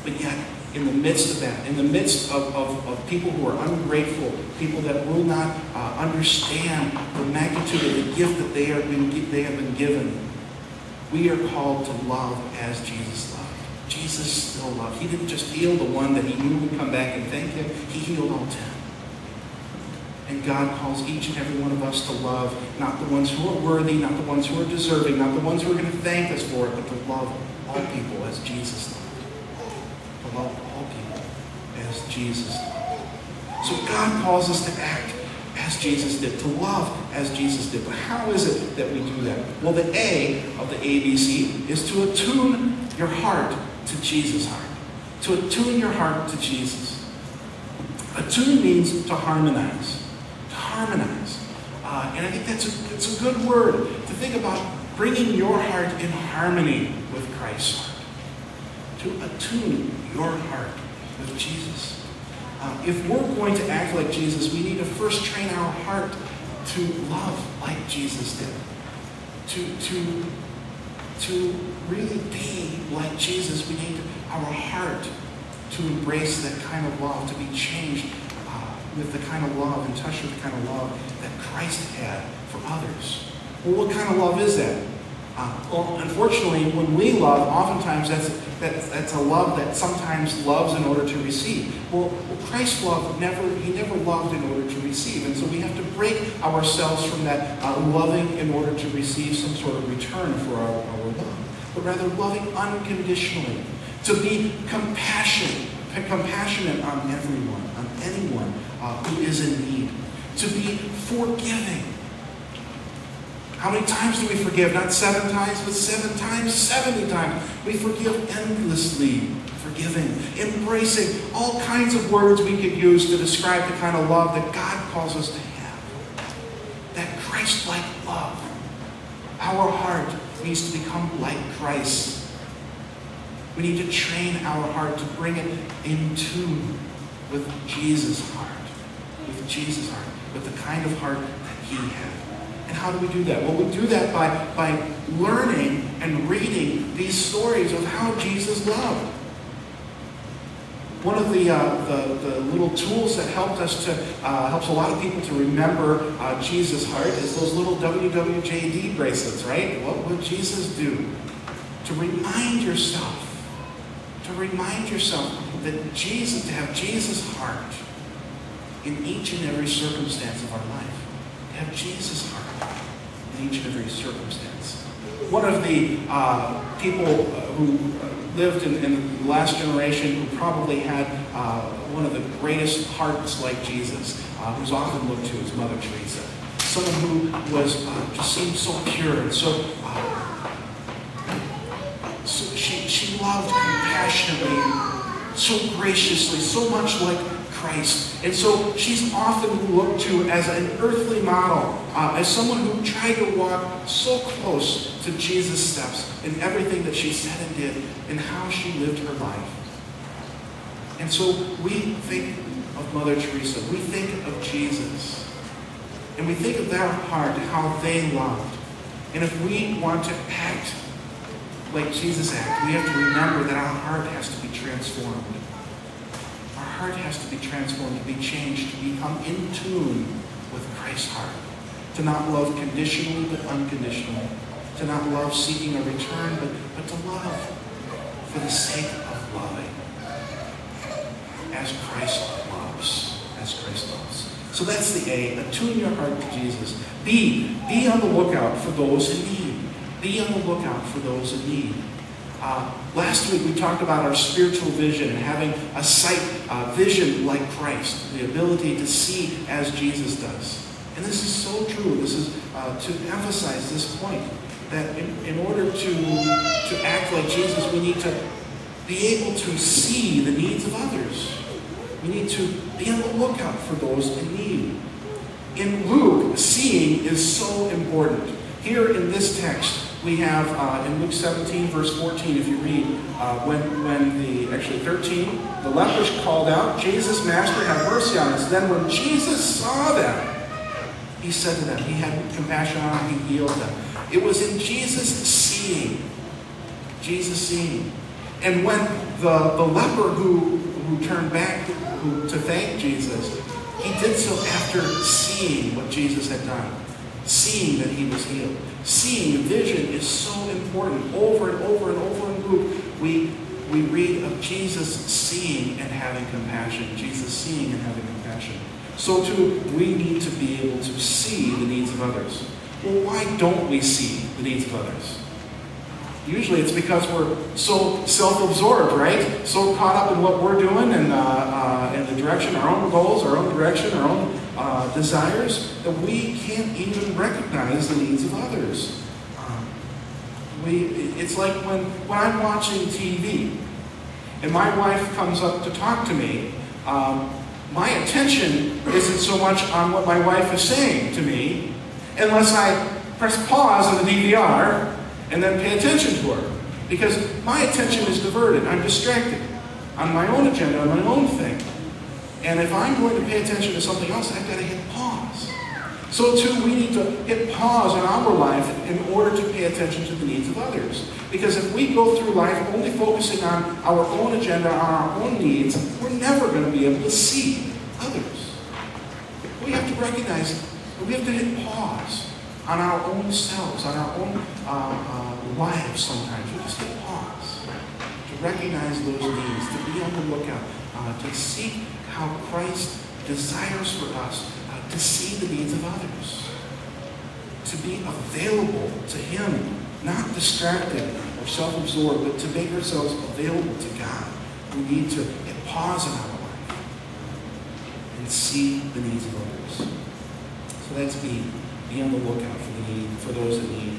But yet, in the midst of that, in the midst of people who are ungrateful, people that will not understand the magnitude of the gift that they have been given, we are called to love as Jesus loved. Jesus still loved. He didn't just heal the one that he knew would come back and thank him. He healed all 10. And God calls each and every one of us to love, not the ones who are worthy, not the ones who are deserving, not the ones who are going to thank us for it, but to love all people as Jesus loved. To love all people as Jesus loved. So God calls us to act as Jesus did, to love as Jesus did. But how is it that we do that? Well, the A of the ABC is to attune your heart to Jesus' heart. To attune your heart to Jesus. Attune means to harmonize. To harmonize. And I think it's a good word to think about bringing your heart in harmony with Christ's heart. To attune your heart with Jesus. If we're going to act like Jesus, we need to first train our heart to love like Jesus did. To really be like Jesus, we need our heart to embrace that kind of love, to be changed with the kind of love, in touch with the kind of love that Christ had for others. Well, what kind of love is that? Well, unfortunately, when we love, oftentimes that's a love that sometimes loves in order to receive. Well, Christ's love, he never loved in order to receive. And so we have to break ourselves from that loving in order to receive some sort of return for our love. But rather loving unconditionally. To be compassionate on everyone, on anyone who is in need. To be forgiving. How many times do we forgive? Not 7 times, but 7 times, 70 times. We forgive endlessly, forgiving, embracing all kinds of words we could use to describe the kind of love that God calls us to have. That Christ-like love. Our heart needs to become like Christ. We need to train our heart to bring it in tune with Jesus' heart. With Jesus' heart. With the kind of heart that he had. And how do we do that? Well, we do that by learning and reading these stories of how Jesus loved. One of the little tools that helps a lot of people to remember Jesus' heart is those little WWJD bracelets, right? What would Jesus do? To remind yourself that Jesus, to have Jesus' heart in each and every circumstance of our life. Have Jesus' heart in each and every circumstance. One of the people who lived in the last generation who probably had one of the greatest hearts like Jesus, who's often looked to as Mother Teresa. Someone who was just seemed so pure and so she loved compassionately, so graciously, so much like Christ. And so she's often looked to as an earthly model, as someone who tried to walk so close to Jesus' steps in everything that she said and did, and how she lived her life. And so we think of Mother Teresa, we think of Jesus, and we think of their heart, how they loved. And if we want to act like Jesus acted, we have to remember that our heart has to be transformed. Our heart has to be transformed, to be changed, to become in tune with Christ's heart. To not love conditionally, but unconditionally. To not love seeking a return, but to love for the sake of loving. As Christ loves. As Christ loves. So that's the A. Attune your heart to Jesus. B. Be on the lookout for those in need. Be on the lookout for those in need. Last week we talked about our spiritual vision and having a sight vision like Christ, the ability to see as Jesus does. And this is so true. This is to emphasize this point, that in order to act like Jesus, we need to be able to see the needs of others. We need to be on the lookout for those in need. In Luke, seeing is so important. Here in this text, we have in Luke 17, verse 14, if you read, actually 13, the lepers called out, "Jesus, Master, have mercy on us." Then when Jesus saw them, he said to them, he had compassion on them, he healed them. It was in Jesus seeing And when the leper who turned back to thank Jesus, he did so after seeing what Jesus had done, seeing that he was healed. Seeing, vision is so important. Over and over and over in Luke, we read of Jesus seeing and having compassion. Jesus seeing and having compassion. So too, we need to be able to see the needs of others. Well, why don't we see the needs of others? Usually it's because we're so self-absorbed, right? So caught up in what we're doing and in the direction, our own goals, our own direction, our own desires, that we can't even recognize the needs of others. It's like when I'm watching TV and my wife comes up to talk to me, my attention isn't so much on what my wife is saying to me unless I press pause on the DVR and then pay attention to her. Because my attention is diverted. I'm distracted on my own agenda, on my own thing. And if I'm going to pay attention to something else, I've got to hit pause. So too, we need to hit pause in our life in order to pay attention to the needs of others. Because if we go through life only focusing on our own agenda, on our own needs, we're never going to be able to see others. We have to recognize that we have to hit pause on our own selves, on our own lives sometimes. We just hit pause to recognize those needs, to be on the lookout, to seek how Christ desires for us to see the needs of others, to be available to Him, not distracted or self-absorbed, but to make ourselves available to God. We need to hit pause in our life and see the needs of others. So that's be on the lookout for those that need